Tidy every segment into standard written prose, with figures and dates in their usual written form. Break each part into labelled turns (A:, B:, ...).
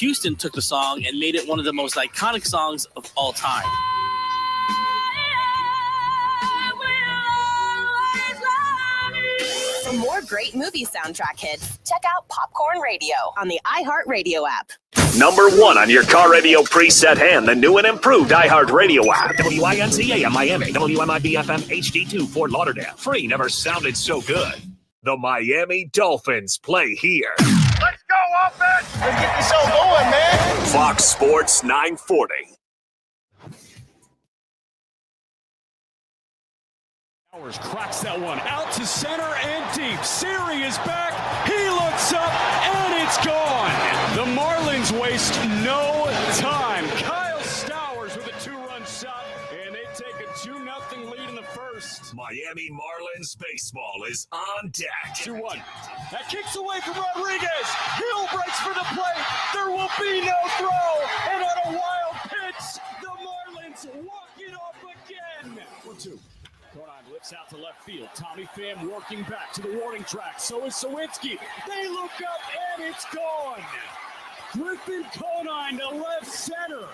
A: Houston took the song and made it one of the most iconic songs of all time.
B: For more great movie soundtrack hits, check out Popcorn Radio on the iHeartRadio app.
C: Number 1 on your car radio preset and the new and improved iHeartRadio app. WINCA Miami, WMIB-FM HD2 Fort Lauderdale. Free never sounded so good. The Miami Dolphins play here.
D: Let's go, offense! Let's get this show going, man.
C: Fox Sports 940.
E: Powers cracks that one out to center and deep. Siri is back. He looks up and it's gone. The Marlins waste no time. Kyle Stowers with a 2-run shot, and they take a 2-0 lead in the first.
C: Miami Marlins baseball is on deck.
E: 2-1. That kicks away from Rodriguez. Hill breaks for the plate. There will be no throw. And on a wild pitch, the Marlins walk it off again. 1-2. Conine lifts out to left field. Tommy Pham working back to the warning track. So is Sawinski. They look up and it's gone. Griffin Conine to left center.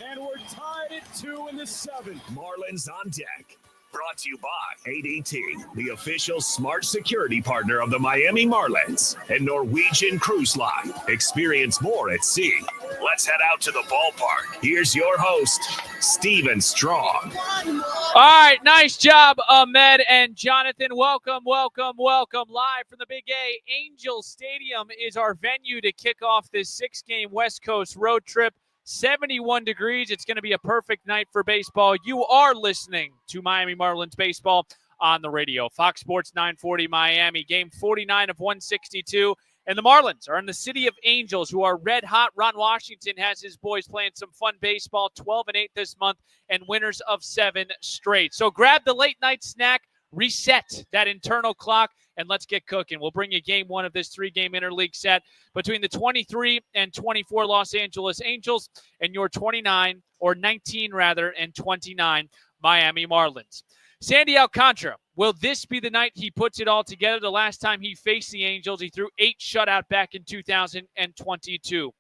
E: And we're tied at 2 in the 7th.
C: Marlins on deck. Brought to you by ADT, the official smart security partner of the Miami Marlins and Norwegian Cruise Line. Experience more at sea. Let's head out to the ballpark. Here's your host, Steven Strong.
F: All right, nice job, Ahmed and Jonathan. Welcome. Live from the Big A. Angel Stadium is our venue to kick off this 6-game West Coast road trip. 71 degrees. It's going to be a perfect night for baseball. You are listening to Miami Marlins baseball on the radio. Fox Sports 940 Miami, game 49 of 162. And the Marlins are in the city of Angels, who are red hot. Ron Washington has his boys playing some fun baseball, 12-8 this month, and winners of 7 straight. So grab the late night snack, reset that internal clock, and let's get cooking. We'll bring you game 1 of this 3-game interleague set between the 23 and 24 Los Angeles Angels and your 19 and 29 Miami Marlins. Sandy Alcantara, will this be the night he puts it all together? The last time he faced the Angels, he threw 8 shutout back in 2022.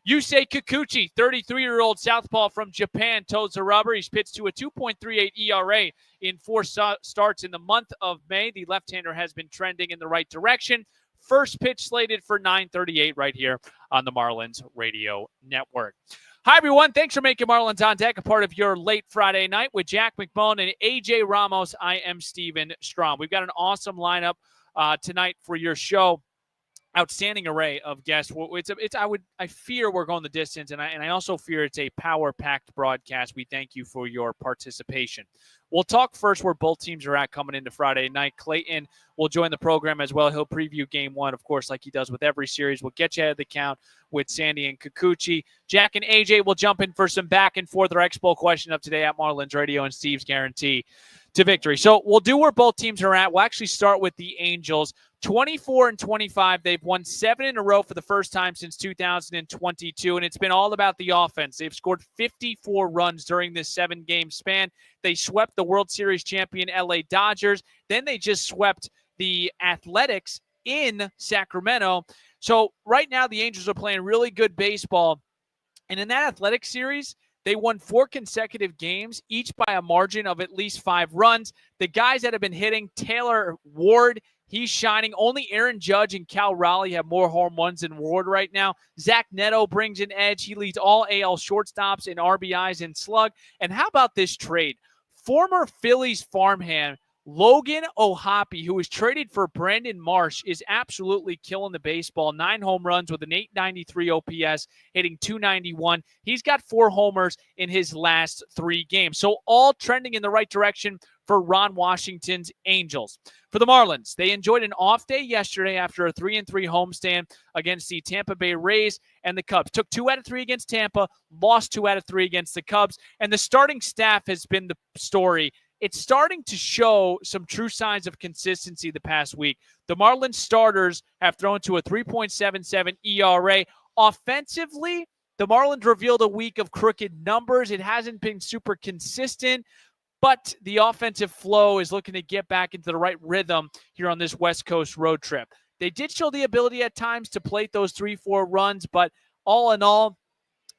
F: Yusei Kikuchi, 33-year-old southpaw from Japan, toes the rubber. He's pitched to a 2.38 ERA in 4 starts in the month of May. The left-hander has been trending in the right direction. First pitch slated for 9:38 right here on the Marlins Radio Network. Hi, everyone. Thanks for making Marlins on Deck a part of your late Friday night with Jack McMullen and A.J. Ramos. I am Steven Strom. We've got an awesome lineup tonight for your show. Outstanding array of guests. I fear we're going the distance, and I also fear it's a power-packed broadcast. We thank you for your participation. We'll talk first where both teams are at coming into Friday night. Clayton will join the program as well. He'll preview game 1, of course, like he does with every series. We'll get you ahead of the count with Sandy and Kikuchi. Jack and AJ will jump in for some back and forth. Our Expo question of today at Marlins Radio and Steve's guarantee to victory. So we'll do where both teams are at. We'll actually start with the Angels. 24 and 25. They've won 7 in a row for the first time since 2022, and it's been all about the offense. They've scored 54 runs during this 7-game span. They swept the World Series champion LA Dodgers. Then they just swept the Athletics in Sacramento. So right now the Angels are playing really good baseball. And in that Athletics series, they won 4 consecutive games, each by a margin of at least 5 runs. The guys that have been hitting, Taylor Ward, he's shining. Only Aaron Judge and Cal Raleigh have more home runs than Ward right now. Zach Neto brings an edge. He leads all AL shortstops in RBIs and slug. And how about this trade? Former Phillies farmhand Logan O'Hoppe, who was traded for Brandon Marsh, is absolutely killing the baseball. 9 home runs with an 893 OPS, hitting 291. He's got 4 homers in his last 3 games. So all trending in the right direction for Ron Washington's Angels. For the Marlins, they enjoyed an off day yesterday after a 3-3 homestand against the Tampa Bay Rays and the Cubs. Took 2 out of 3 against Tampa, lost 2 out of 3 against the Cubs, and the starting staff has been the story. It's starting to show some true signs of consistency the past week. The Marlins starters have thrown to a 3.77 ERA. Offensively, the Marlins revealed a week of crooked numbers. It hasn't been super consistent, but the offensive flow is looking to get back into the right rhythm here on this West Coast road trip. They did show the ability at times to plate those 3-4 runs, but all in all,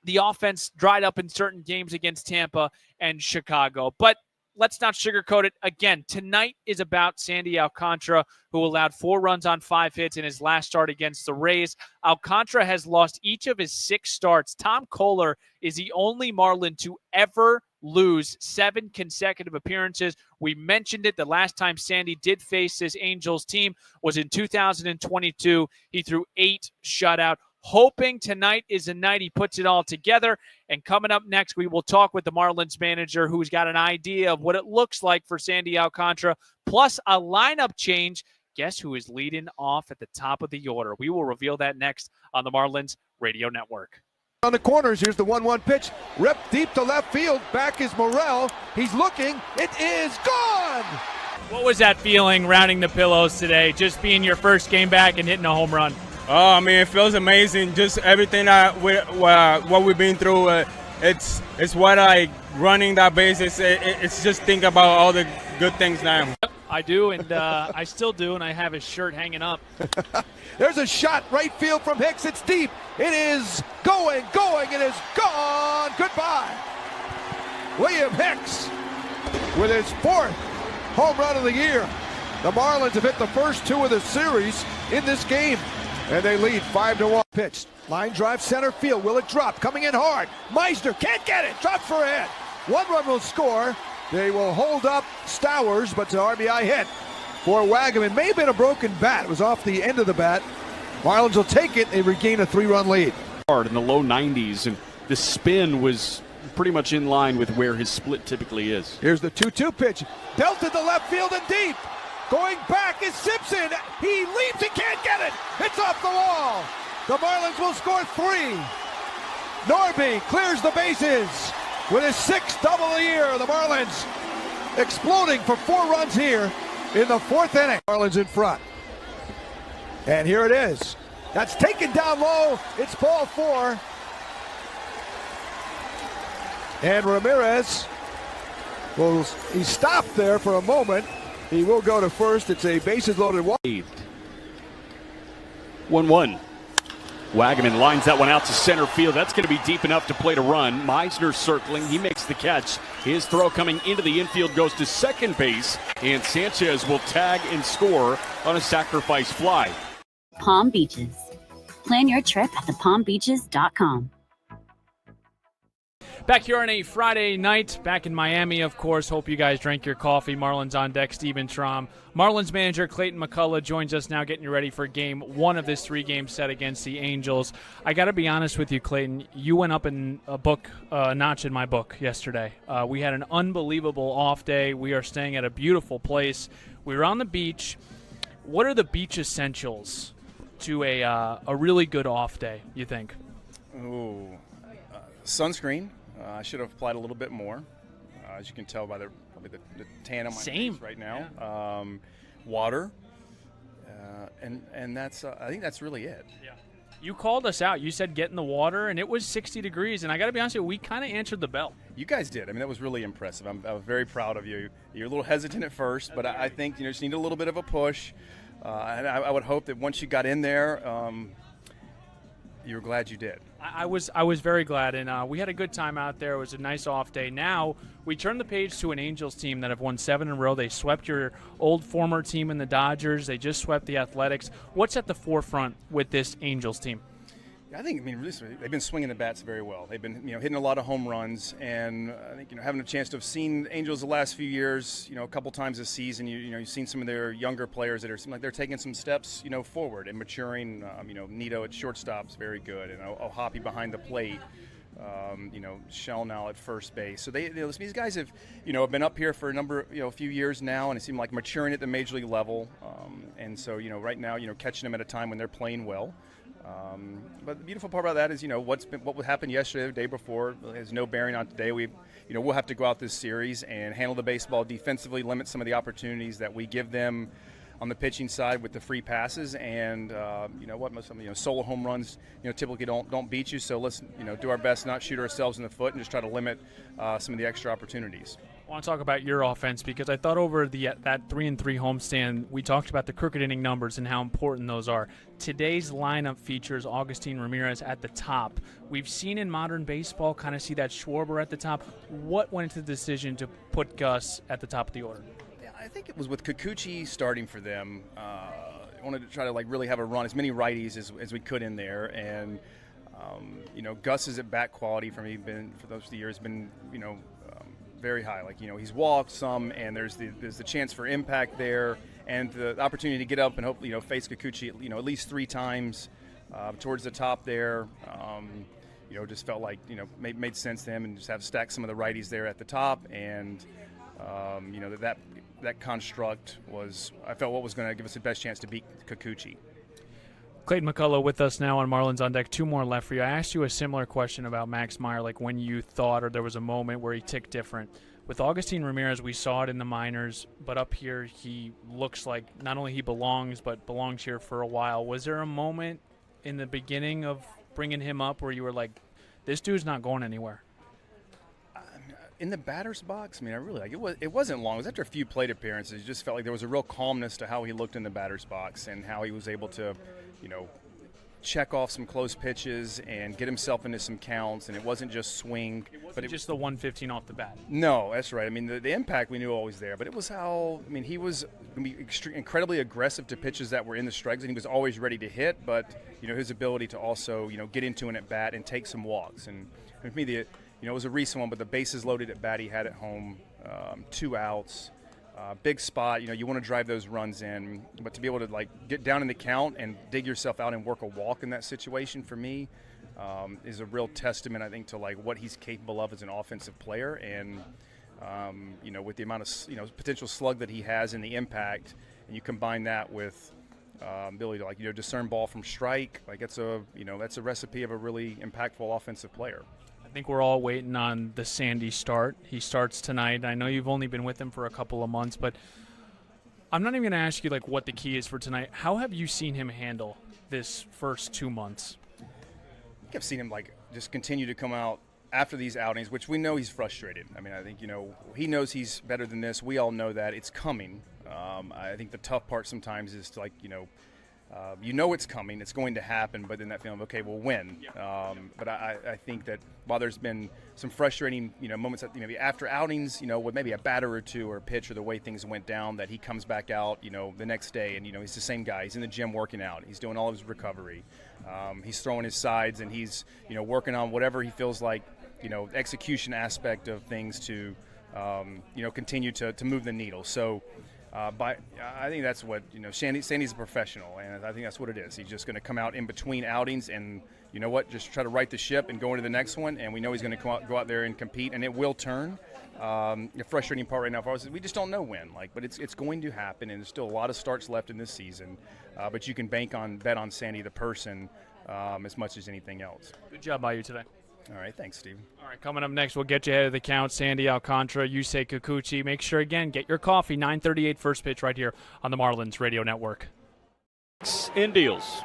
F: the offense dried up in certain games against Tampa and Chicago. But let's not sugarcoat it. Again, tonight is about Sandy Alcantara, who allowed 4 runs on 5 hits in his last start against the Rays. Alcantara has lost each of his 6 starts. Tom Kohler is the only Marlin to ever lose 7 consecutive appearances. We mentioned it. The last time Sandy did face this Angels team was in 2022. He threw 8 shutout. Hoping tonight is a night he puts it all together. And coming up next, we will talk with the Marlins manager who's got an idea of what it looks like for Sandy Alcantara, plus a lineup change. Guess who is leading off at the top of the order? We will reveal that next on the Marlins Radio Network.
G: On the corners, here's the 1-1 pitch. Ripped deep to left field. Back is Morel. He's looking. It is gone!
F: What was that feeling rounding the pillows today, just being your first game back and hitting a home run?
H: Oh, I mean, it feels amazing. Just everything what we've been through. It's what running that base. It's just think about all the good things now.
F: I do, and I still do, and I have his shirt hanging up.
G: There's a shot right field from Hicks. It's deep. It is going. It is gone. Goodbye. William Hicks with his 4th home run of the year. The Marlins have hit the first 2 of the series in this game. And they lead 5-1. Pitched. Line drive center field. Will it drop? Coming in hard. Meisner can't get it. Drops for a hit. 1 run will score. They will hold up Stowers, but it's an RBI hit for Wagaman. May have been a broken bat. It was off the end of the bat. Marlins will take it. They regain a 3-run lead.
I: Hard in the low 90s, and the spin was pretty much in line with where his split typically is.
G: Here's the 2-2 pitch. Belted to left field and deep. Going back is Simpson. He leaps. He can't get it. It's off the wall. The Marlins will score 3. Norby clears the bases with his 6th double of the year. The Marlins exploding for 4 runs here in the 4th inning. Marlins in front. And here it is. That's taken down low. It's ball 4. And Ramirez he stopped there for a moment. He will go to first. It's a bases loaded walk.
I: 1-1. Wagaman lines that one out to center field. That's going to be deep enough to plate a run. Meisner circling. He makes the catch. His throw coming into the infield goes to second base. And Sanchez will tag and score on a sacrifice fly.
J: Palm Beaches. Plan your trip at thepalmbeaches.com.
F: Back here on a Friday night, back in Miami, of course. Hope you guys drank your coffee. Marlins on deck, Steven Traum. Marlins manager Clayton McCullough joins us now, getting you ready for game 1 of this 3-game set against the Angels. I got to be honest with you, Clayton. You went up in a notch in my book yesterday. We had an unbelievable off day. We are staying at a beautiful place. We were on the beach. What are the beach essentials to a really good off day, you think?
K: Ooh, sunscreen. I should have applied a little bit more, as you can tell by the tan on my face right now.
F: Yeah.
K: Water, and that's I think that's really it.
F: Yeah. You called us out. You said get in the water, and it was 60 degrees. And I got to be honest with you, we kind of answered the bell.
K: You guys did. I mean, that was really impressive. I was very proud of you. You're a little hesitant at first, but I think you just need a little bit of a push. And I would hope that once you got in there, you were glad you did.
F: I was very glad, and we had a good time out there. It was a nice off day. Now we turn the page to an Angels team that have won 7 in a row. They swept your old former team in the Dodgers. They just swept the Athletics. What's at the forefront with this Angels team?
K: I think, really, they've been swinging the bats very well. They've been, hitting a lot of home runs, and I think, having a chance to have seen Angels the last few years, a couple times this season, you've seen some of their younger players that seem like they're taking some steps, forward and maturing. Nito at shortstop's very good, and O'Hoppe behind the plate. Shell now at first base. So these guys have, been up here for a few years now, and it seemed like maturing at the major league level. And so, right now, catching them at a time when they're playing well. But the beautiful part about that is, what happened yesterday, the day before, has no bearing on today. We'll have to go out this series and handle the baseball defensively, limit some of the opportunities that we give them on the pitching side with the free passes, and solo home runs, typically don't beat you. So let's, do our best, not shoot ourselves in the foot, and just try to limit some of the extra opportunities.
F: I want to talk about your offense because I thought over that 3-3 homestand, we talked about the crooked inning numbers and how important those are. Today's lineup features Augustin Ramirez at the top. We've seen in modern baseball kind of see that Schwarber at the top. What went into the decision to put Gus at the top of the order?
K: Yeah, I think it was with Kikuchi starting for them. I wanted to try to really have a run, as many righties as we could in there, and Gus's at bat quality for me for those few years been very high. He's walked some, and there's the chance for impact there, and the opportunity to get up and hopefully face Kikuchi at least 3 times towards the top there. Just felt like made sense to him, and just have stacked some of the righties there at the top, and that construct I felt what was going to give us the best chance to beat Kikuchi.
F: Clayton McCullough with us now on Marlins on Deck. 2 more left for you. I asked you a similar question about Max Meyer, like when you thought or there was a moment where he ticked different. With Augustin Ramirez, we saw it in the minors, but up here he looks like not only he belongs, but belongs here for a while. Was there a moment in the beginning of bringing him up where you were like, this dude's not going anywhere?
K: In the batter's box, I really it wasn't long. It was after a few plate appearances. You just felt like there was a real calmness to how he looked in the batter's box and how he was able to, check off some close pitches and get himself into some counts. And it wasn't just swing.
F: It wasn't just the 115 off the bat.
K: No, that's right. The impact we knew always there, but it was how, he was incredibly aggressive to pitches that were in the strikes, and he was always ready to hit, but, his ability to also, get into an at-bat and take some walks. And for me, it was a recent one, but the bases loaded at bat he had at home, 2 outs, big spot. You want to drive those runs in, but to be able to get down in the count and dig yourself out and work a walk in that situation for me is a real testament, I think, to what he's capable of as an offensive player. And with the amount of potential slug that he has in the impact, and you combine that with ability to discern ball from strike, that's a recipe of a really impactful offensive player.
F: I think we're all waiting on the Sandy start. He starts tonight. I know you've only been with him for a couple of months, but I'm not even going to ask you what the key is for tonight. How have you seen him handle this first 2 months?
K: I think I've seen him just continue to come out after these outings, which we know he's frustrated. I think he knows he's better than this. We all know that it's coming. I think the tough part sometimes is to it's coming, it's going to happen, but then that feeling of, okay, well, when? But I think that while there's been some frustrating, moments that, maybe after outings, with maybe a batter or two or a pitch or the way things went down, that he comes back out, the next day and, he's the same guy. He's in the gym working out. He's doing all of his recovery. He's throwing his sides, and he's, working on whatever he feels like, execution aspect of things to, continue to move the needle. So, but I think that's what, Sandy's a professional, and I think that's what it is. He's just going to come out in between outings and, just try to right the ship and go into the next one, and we know he's going to go out there and compete, and it will turn. The frustrating part right now for us is we just don't know when, but it's going to happen, and there's still a lot of starts left in this season, but you can bet on Sandy the person as much as anything else.
F: Good job by you today.
K: All right, thanks, Steve.
F: All right, coming up next, we'll get you ahead of the count. Sandy Alcantara, Yusei Kikuchi. Make sure, again, get your coffee. 9:38 first pitch right here on the Marlins Radio Network.
I: In deals.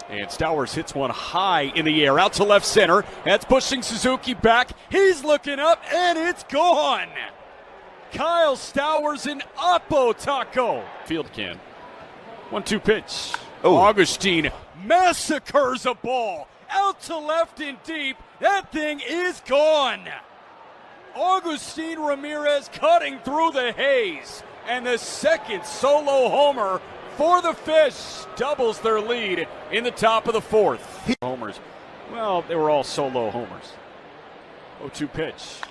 I: And Stowers hits one high in the air out to left center. That's pushing Suzuki back. He's looking up, and it's gone. Kyle Stowers and Oppo Taco. Field can. 1-2 pitch. Oh. Augustine massacres a ball. Out to left and deep. That thing is gone. Augustin Ramirez cutting through the haze. And the second solo homer for the Fish doubles their lead in the top of the 4th. Homers. Well, they were all solo homers. 0-2 pitch.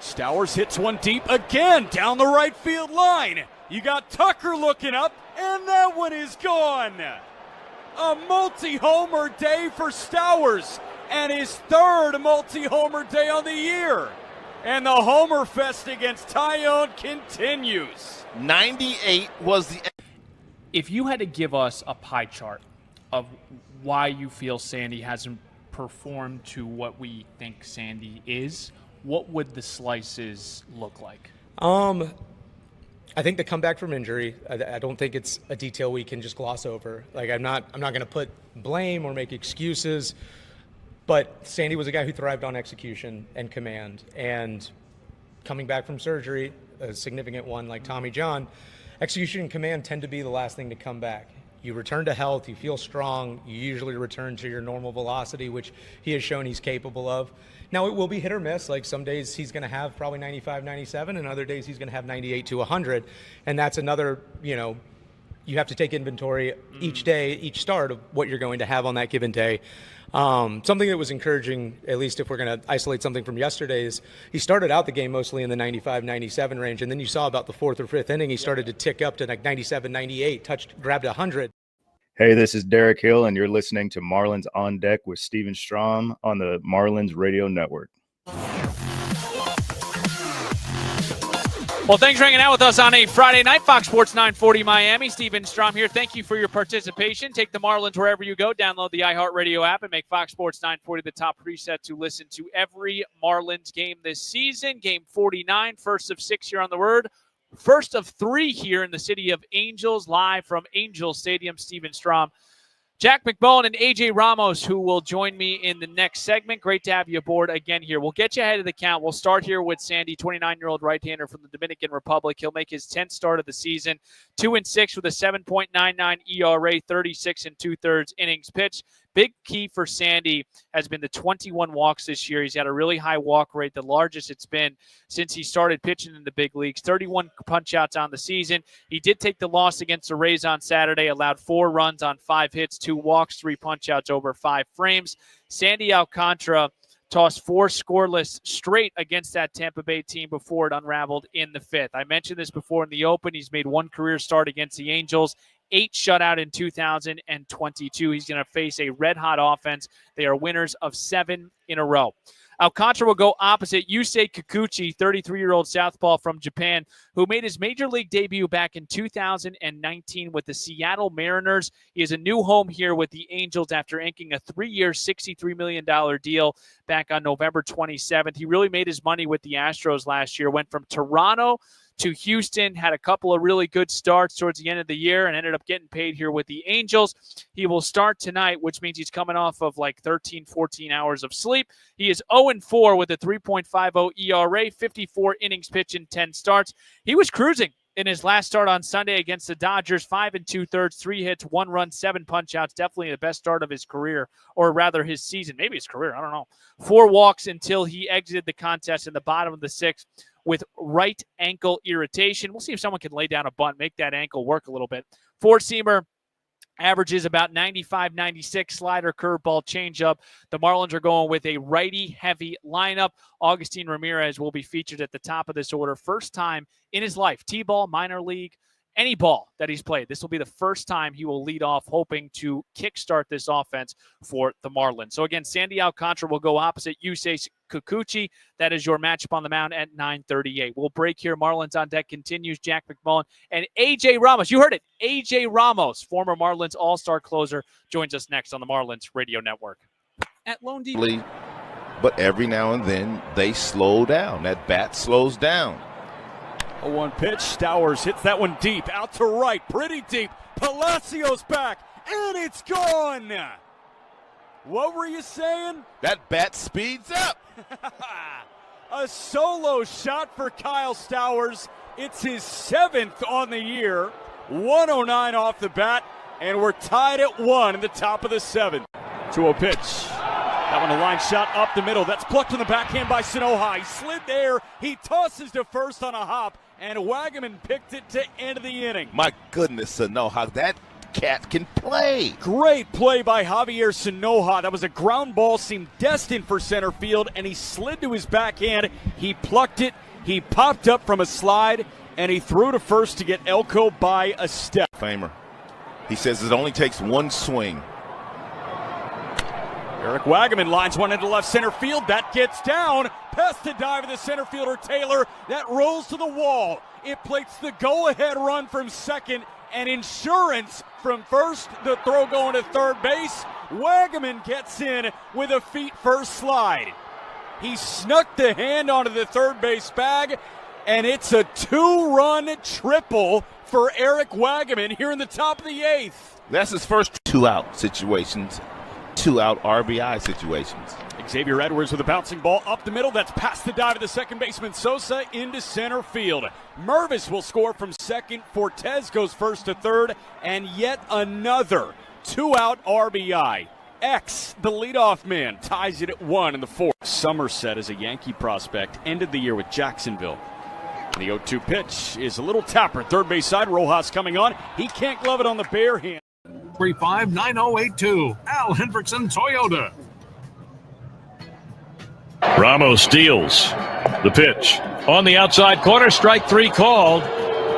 I: Stowers hits one deep again down the right field line. You got Tucker looking up, and that one is gone. A multi-homer day for Stowers, and his 3rd multi-homer day on the year. And the homer fest against Tyone continues.
D: 98 was the...
F: If you had to give us a pie chart of why you feel Sandy hasn't performed to what we think Sandy is, what would the slices look like?
L: I think the comeback from injury, I don't think it's a detail we can just gloss over. I'm not going to put blame or make excuses, but Sandy was a guy who thrived on execution and command. And coming back from surgery, a significant one like Tommy John, execution and command tend to be the last thing to come back. You return to health, you feel strong, you usually return to your normal velocity, which he has shown he's capable of. Now, it will be hit or miss. Like some days he's going to have probably 95, 97, and other days he's going to have 98 to 100. And that's another, you have to take inventory each day, each start of what you're going to have on that given day. Something that was encouraging, at least if we're going to isolate something from yesterday, is he started out the game mostly in the 95, 97 range, and then you saw about the fourth or fifth inning, he started to tick up to like 97, 98, grabbed 100.
M: Hey, this is Derek Hill, and you're listening to Marlins On Deck with Steven Strom on the Marlins Radio Network.
F: Well, thanks for hanging out with us on a Friday night. Fox Sports 940 Miami. Steven Strom here. Thank you for your participation. Take the Marlins wherever you go. Download the iHeartRadio app and make Fox Sports 940 the top preset to listen to every Marlins game this season. Game 49, first of 6 here on the Word. First of 3 here in the city of Angels, live from Angel Stadium. Steven Strom, Jack McMullen, and AJ Ramos, who will join me in the next segment. Great to have you aboard again here. We'll get you ahead of the count. We'll start here with Sandy, 29-year-old right-hander from the Dominican Republic. He'll make his 10th start of the season, 2-6 with a 7.99 ERA, 36 2/3 innings pitched. Big key for Sandy has been the 21 walks this year. He's had a really high walk rate, the largest it's been since he started pitching in the big leagues. 31 punch-outs on the season. He did take the loss against the Rays on Saturday, allowed 4 runs on 5 hits, 2 walks, 3 punch-outs over 5 frames. Sandy Alcantara tossed 4 scoreless straight against that Tampa Bay team before it unraveled in the 5th. I mentioned this before in the open. He's made 1 career start against the Angels, 8 shutout in 2022. He's going to face a red-hot offense. They are winners of 7 in a row. Alcantara will go opposite Yusei Kikuchi, 33-year-old southpaw from Japan, who made his major league debut back in 2019 with the Seattle Mariners. He has a new home here with the Angels after inking a 3-year, $63 million deal back on November 27th. He really made his money with the Astros last year, went from Toronto to Houston, had a couple of really good starts towards the end of the year, and ended up getting paid here with the Angels. He will start tonight, which means he's coming off of like 13, 14 hours of sleep. He is 0-4 with a 3.50 ERA, 54 innings pitched in 10 starts. He was cruising in his last start on Sunday against the Dodgers, 5 2/3, 3 hits, 1 run, 7 punch-outs. Definitely the best start of his career, or rather his season, maybe his career, I don't know. 4 walks until he exited the contest in the bottom of the 6th with right ankle irritation. We'll see if someone can lay down a bunt, make that ankle work a little bit. 4-seamer. Averages about 95, 96, slider, curveball, changeup. The Marlins are going with a righty-heavy lineup. Augustin Ramirez will be featured at the top of this order. First time in his life, T-ball, minor league, any ball that he's played. This will be the first time he will lead off, hoping to kickstart this offense for the Marlins. So again, Sandy Alcantara will go opposite Yusei Kikuchi. That is your matchup on the mound at 9:38. We'll break here. Marlins on Deck continues. Jack McMullen and AJ Ramos. You heard it. AJ Ramos, former Marlins all-star closer, joins us next on the Marlins Radio Network. At Lone Depot.
N: But every now and then they slow down. That bat slows down.
I: A 1 pitch. Stowers hits that one deep, out to right, pretty deep. Palacios back, and it's gone. What were you saying?
N: That bat speeds up.
I: A solo shot for Kyle Stowers. It's his 7th on the year. 109 off the bat, and we're tied at 1 in the top of the 7th. 2-0 pitch. That one a line shot up the middle. That's plucked in the backhand by Sanoha. He slid there. He tosses to first on a hop, and Wagaman picked it to end of the inning.
N: My goodness, Sanoha, that cat can play.
I: Great play by Javier Sanoha. That was a ground ball, seemed destined for center field, and he slid to his backhand. He plucked it. He popped up from a slide, and he threw to first to get Elko by a step.
N: Famer. He says it only takes 1 swing.
I: Eric Wagaman lines one into left center field. That gets down. Past the dive of the center fielder Taylor. That rolls to the wall. It plates the go-ahead run from second and insurance from first. The throw going to third base. Wagaman gets in with a feet first slide. He snuck the hand onto the third base bag, and it's a 2-run triple for Eric Wagaman here in the top of the 8th.
N: That's his first 2-out situations. 2-out RBI situations.
I: Xavier Edwards with a bouncing ball up the middle. That's past the dive of the second baseman Sosa into center field. Mervis will score from second. Fortes goes first to third. And yet another 2-out RBI. X, the leadoff man, ties it at 1 in the fourth. Somerset, as a Yankee prospect, ended the year with Jacksonville. The 0-2 pitch is a little tapper. Third base side, Rojas coming on. He can't glove it on the bare hand.
O: 359-082. Al Hendrickson Toyota.
P: Ramos steals the pitch. On the outside corner, strike 3 called.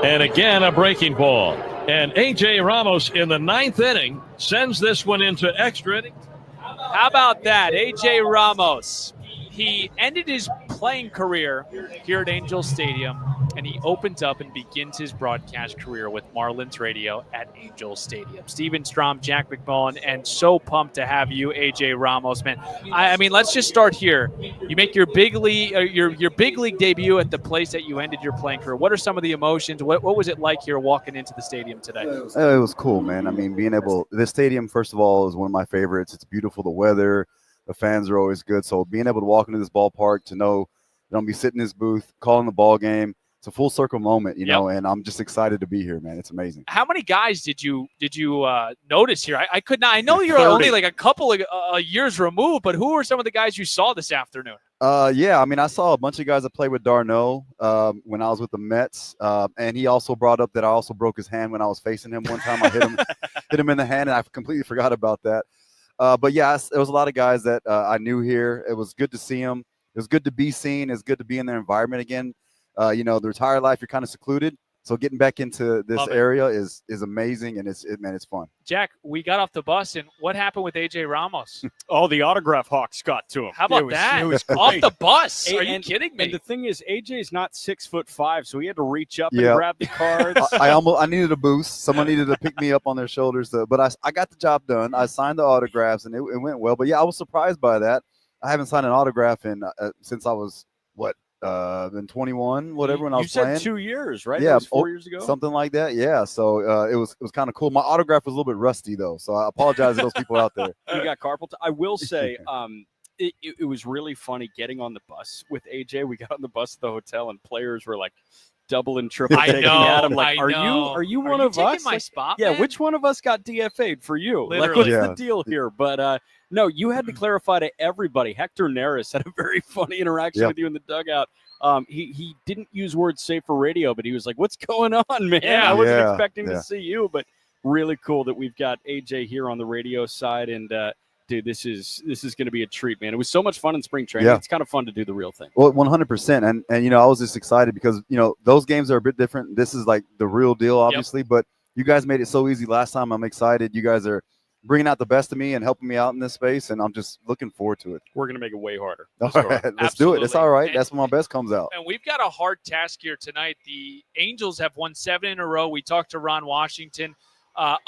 P: And again, a breaking ball. And A.J. Ramos in the 9th inning sends this one into extra innings.
F: How about that? A.J. Ramos. He ended his playing career here at Angel Stadium, and he opens up and begins his broadcast career with Marlins Radio at Angel Stadium. Steven Strom, Jack McMullen, and so pumped to have you, A.J. Ramos, man. I mean, let's just start here. You make your big league your big league debut at the place that you ended your playing career. What are some of the emotions? What was it like here walking into the stadium today?
Q: It was cool, man. I mean, this stadium, first of all, is one of my favorites. It's beautiful, the weather. The fans are always good. So being able to walk into this ballpark to know that I'm going to be sitting in this booth, calling the ball game, it's a full circle moment, you know, and I'm just excited to be here, man. It's amazing.
F: How many guys did you notice here? I could not. I know you're only like a couple of years removed, but who were some of the guys you saw this afternoon?
Q: Yeah, I mean, I saw a bunch of guys that played with Darno when I was with the Mets, and he also brought up that I also broke his hand when I was facing him one time. I hit him in the hand, and I completely forgot about that. But yeah, there was a lot of guys that I knew here. It was good to see them. It was good to be seen. It's good to be in their environment again. You know, the retired life, you're kind of secluded. So getting back into this area is amazing, and it's fun.
F: Jack, we got off the bus, and what happened with A.J. Ramos?
I: Oh, the autograph hawks got to him.
F: How about that?
I: It was
F: off the bus. Are you kidding me?
I: And the thing is, AJ's not 6'5", so he had to reach up and grab the cards.
Q: I needed a boost. Someone needed to pick me up on their shoulders. But I got the job done. I signed the autographs, and it went well. But yeah, I was surprised by that. I haven't signed an autograph since I was in 21, whatever, when I was playing.
I: You said 2 years, right?
Q: Yeah,
I: that was 4 years ago?
Q: Something like that, yeah. So it was kind of cool. My autograph was a little bit rusty, though, so I apologize to those people out there.
I: You got carpal I will say it was really funny getting on the bus with AJ. We got on the bus at the hotel, and players were like double and triple taking at him. Like, are you one of us?
F: My spot,
I: yeah,
F: man?
I: which one of us got DFA'd for you?
F: Literally.
I: Like, what's the deal here? But no, you had to clarify to everybody. Hector Neris had a very funny interaction with you in the dugout. He didn't use words safe for radio, but he was like, "What's going on, man? I wasn't expecting to see you." But really cool that we've got AJ here on the radio side, and dude, this is going to be a treat, man. It was so much fun in spring training. It's kind of fun to do the real thing.
Q: Well, 100%, and you know, I was just excited because you know those games are a bit different. This is like the real deal, obviously, but you guys made it so easy last time. I'm excited. You guys are bringing out the best of me and helping me out in this space, and I'm just looking forward to it.
I: We're going to make it way harder.
Q: All right, let's do it. It's all right. That's when my best comes out.
F: And we've got a hard task here tonight. The Angels have won 7 in a row. We talked to Ron Washington,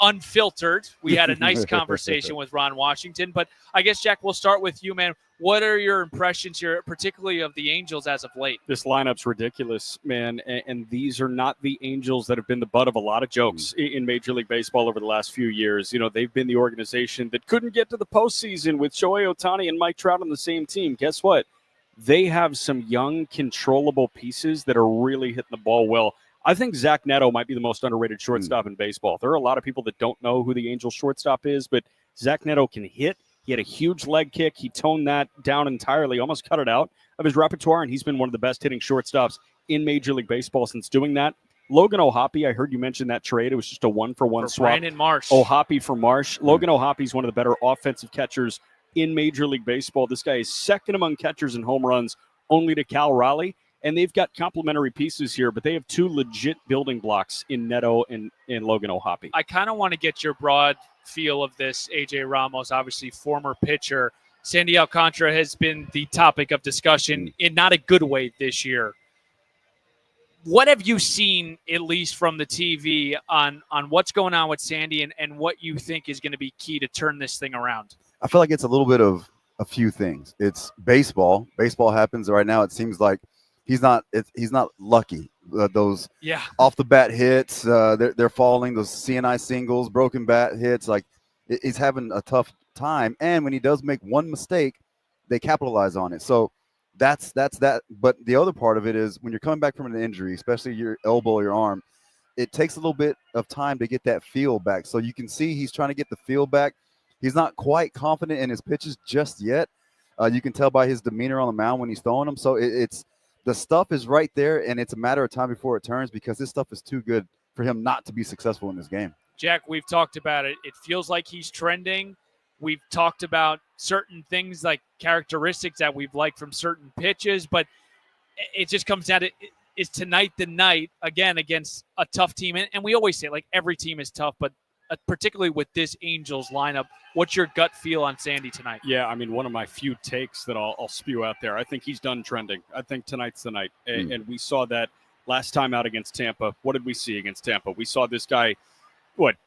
F: unfiltered. We had a nice conversation with Ron Washington. But I guess, Jack, we'll start with you, man. What are your impressions here, particularly of the Angels as of late?
I: This lineup's ridiculous, man. And these are not the Angels that have been the butt of a lot of jokes in Major League Baseball over the last few years. You know, they've been the organization that couldn't get to the postseason with Shohei Ohtani and Mike Trout on the same team. Guess what? They have some young, controllable pieces that are really hitting the ball well. I think Zach Neto might be the most underrated shortstop in baseball. There are a lot of people that don't know who the Angels shortstop is, but Zach Neto can hit. He had a huge leg kick. He toned that down entirely, almost cut it out of his repertoire, and he's been one of the best hitting shortstops in Major League Baseball since doing that. Logan O'Hoppe, I heard you mention that trade. It was just a 1-for-1 swap.
F: Brandon Marsh.
I: O'Hoppe for Marsh. Logan O'Hoppe is one of the better offensive catchers in Major League Baseball. This guy is second among catchers in home runs, only to Cal Raleigh. And they've got complementary pieces here, but they have 2 legit building blocks in Neto and Logan O'Hoppe.
F: I kind of want to get your broad feel of this. A.J. Ramos, obviously former pitcher. Sandy Alcantara has been the topic of discussion in not a good way this year. What have you seen, at least from the TV, on what's going on with Sandy and what you think is going to be key to turn this thing around?
Q: I feel like it's a little bit of a few things. It's baseball. Baseball happens right now. It seems like he's not lucky. Those off the bat hits, they're falling. Those CNI singles, broken bat hits. Like he's having a tough time. And when he does make one mistake, they capitalize on it. So that's that. But the other part of it is when you're coming back from an injury, especially your elbow or your arm, it takes a little bit of time to get that feel back. So you can see he's trying to get the feel back. He's not quite confident in his pitches just yet. You can tell by his demeanor on the mound when he's throwing them. So it's the stuff is right there, and it's a matter of time before it turns because this stuff is too good for him not to be successful in this game.
F: Jack, we've talked about it. It feels like he's trending. We've talked about certain things like characteristics that we've liked from certain pitches, but it just comes down to, is tonight the night, again, against a tough team? And we always say, like, every team is tough, but particularly with this Angels lineup, what's your gut feel on Sandy tonight?
I: Yeah, I mean, one of my few takes that I'll spew out there. I think he's done trending. I think tonight's the night. And we saw that last time out against Tampa. What did we see against Tampa? We saw this guy,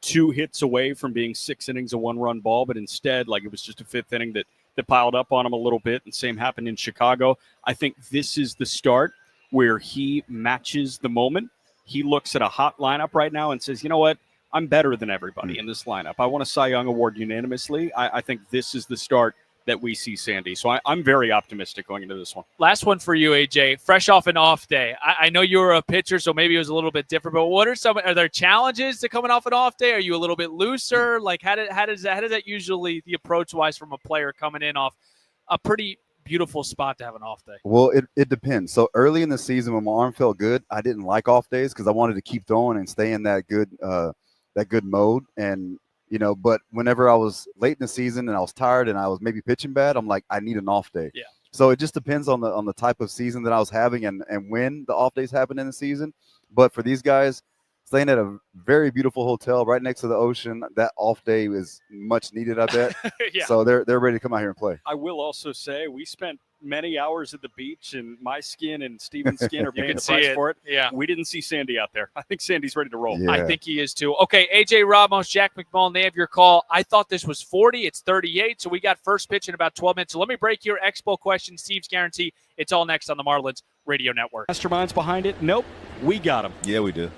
I: 2 hits away from being 6 innings, a 1-run ball, but instead, like, it was just a 5th inning that piled up on him a little bit. And same happened in Chicago. I think this is the start where he matches the moment. He looks at a hot lineup right now and says, you know what? I'm better than everybody in this lineup. I won a Cy Young Award unanimously. I think this is the start that we see Sandy. So I'm very optimistic going into this one.
F: Last one for you, AJ. Fresh off an off day. I know you were a pitcher, so maybe it was a little bit different. But are there challenges to coming off an off day? Are you a little bit looser? Like how does that usually, the approach wise from a player coming in off a pretty beautiful spot to have an off day?
Q: Well, it depends. So early in the season when my arm felt good, I didn't like off days because I wanted to keep throwing and stay in that good mode. And but whenever I was late in the season and I was tired and I was maybe pitching bad, I'm like, I need an off day.
F: Yeah.
Q: So it just depends on the type of season that I was having and when the off days happen in the season. But for these guys, staying at a very beautiful hotel right next to the ocean, that off day is much needed, I bet.
F: Yeah.
Q: So they're ready to come out here and play.
I: I will also say we spent many hours at the beach, and my skin and Steven's skin are paying the price for it.
F: Yeah.
I: We didn't see Sandy out there. I think Sandy's ready to roll.
Q: Yeah.
F: I think he is too. Okay, AJ Ramos, Jack McMullen, they have your call. I thought this was 40. It's 38, so we got first pitch in about 12 minutes. So let me break your Expo question, Steve's guarantee. It's all next on the Marlins Radio Network.
I: Masterminds behind it? Nope. We got him.
N: Yeah, we do.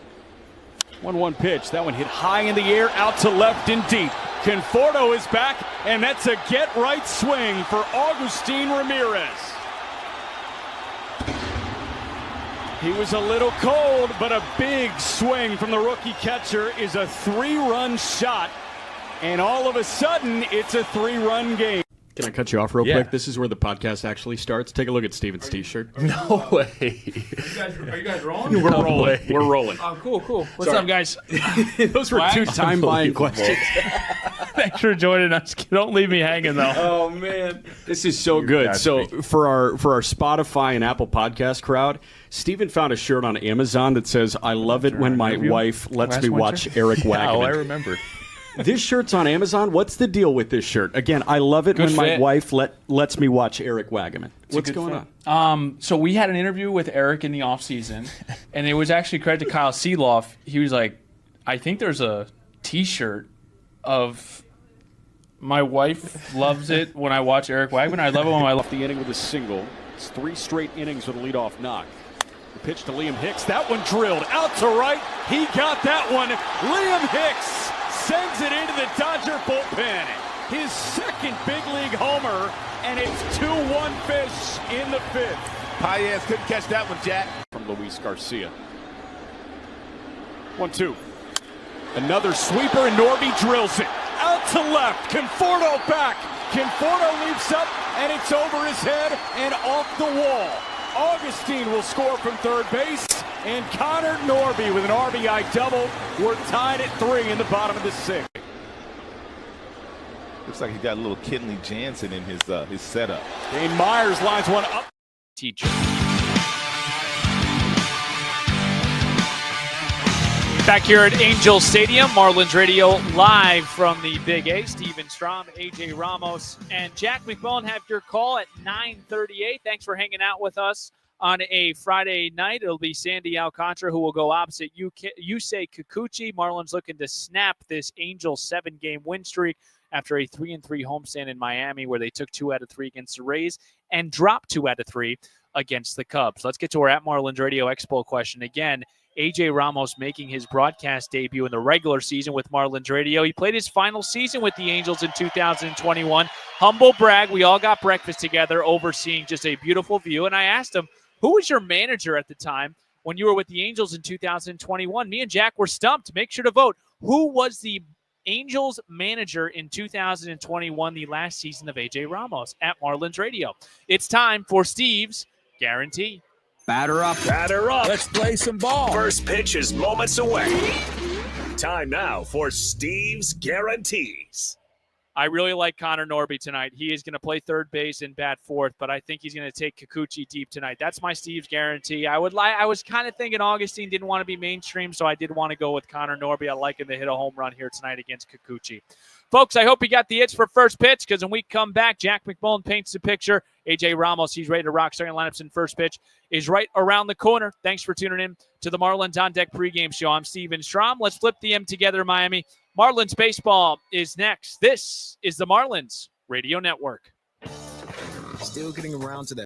I: 1-1 pitch. That one hit high in the air, out to left and deep. Conforto is back, and that's a get-right swing for Agustin Ramirez. He was a little cold, but a big swing from the rookie catcher is a 3-run shot. And all of a sudden, it's a 3-run game. Can I cut you off real quick? This is where the podcast actually starts. Take a look at Steven's T-shirt.
R: No way.
F: Are you guys rolling?
I: We're rolling. We're rolling.
F: Oh, cool. What's up, guys?
I: Those were 2 time-buying questions.
R: Thanks for joining us. Don't leave me hanging, though.
I: Oh, man. This is so good. So for our Spotify and Apple Podcast crowd, Steven found a shirt on Amazon that says, I love it when my wife lets me watch Eric Wagman.
R: Oh, I remember.
I: This shirt's on Amazon. What's the deal with this shirt? Again, I love it when my wife lets me watch Eric Wagman. What's going
R: on? So we had an interview with Eric in the offseason, and it was actually credit to Kyle Seeloff. He was like, I think there's a T-shirt of my wife loves it when I watch Eric Wagman. I love it when I love
I: the inning with a single. It's 3 straight innings with a leadoff knock. The pitch to Liam Hicks. That one drilled out to right. He got that one. Liam Hicks sends it into the Dodger bullpen. His second big league homer, and it's 2-1 Fish in the 5th.
N: Paez couldn't catch that one, Jack.
I: From Luis Garcia. 1-2. Another sweeper, and Norby drills it. Out to left. Conforto back. Conforto leaps up, and it's over his head and off the wall. Augustine will score from third base, and Connor Norby with an RBI double. We're tied at 3 in the bottom of the 6th.
N: Looks like he got a little Kenley Jansen in his setup.
I: Dane Myers lines one up.
F: Teacher. Back here at Angel Stadium, Marlins Radio live from the Big A. Steven Strom, AJ Ramos, and Jack McMullen have your call at 9:38. Thanks for hanging out with us on a Friday night. It'll be Sandy Alcantara who will go opposite Yusei Kikuchi. Marlins looking to snap this Angel 7-game win streak after a 3-3 homestand in Miami where they took 2 out of 3 against the Rays and dropped 2 out of 3 against the Cubs. Let's get to our at Marlins Radio Expo question again. A.J. Ramos making his broadcast debut in the regular season with Marlins Radio. He played his final season with the Angels in 2021. Humble brag, we all got breakfast together overseeing just a beautiful view. And I asked him, who was your manager at the time when you were with the Angels in 2021? Me and Jack were stumped. Make sure to vote. Who was the Angels manager in 2021, the last season of A.J. Ramos at Marlins Radio? It's time for Steve's Guarantee.
C: Batter up. Batter up.
E: Let's play some ball.
C: First pitch is moments away. Time now for Steve's Guarantees.
F: I really like Connor Norby tonight. He is going to play third base and bat fourth, but I think he's going to take Kikuchi deep tonight. That's my Steve's Guarantee. I was kind of thinking Augustine didn't want to be mainstream, so I did want to go with Connor Norby. I like him to hit a home run here tonight against Kikuchi. Folks, I hope you got the itch for first pitch, because when we come back, Jack McMullen paints the picture. A.J. Ramos, he's ready to rock. Starting lineups in first pitch is right around the corner. Thanks for tuning in to the Marlins On Deck pregame show. I'm Steven Strom. Let's flip the M together, Miami. Marlins baseball is next. This is the Marlins Radio Network.
S: Still getting around to that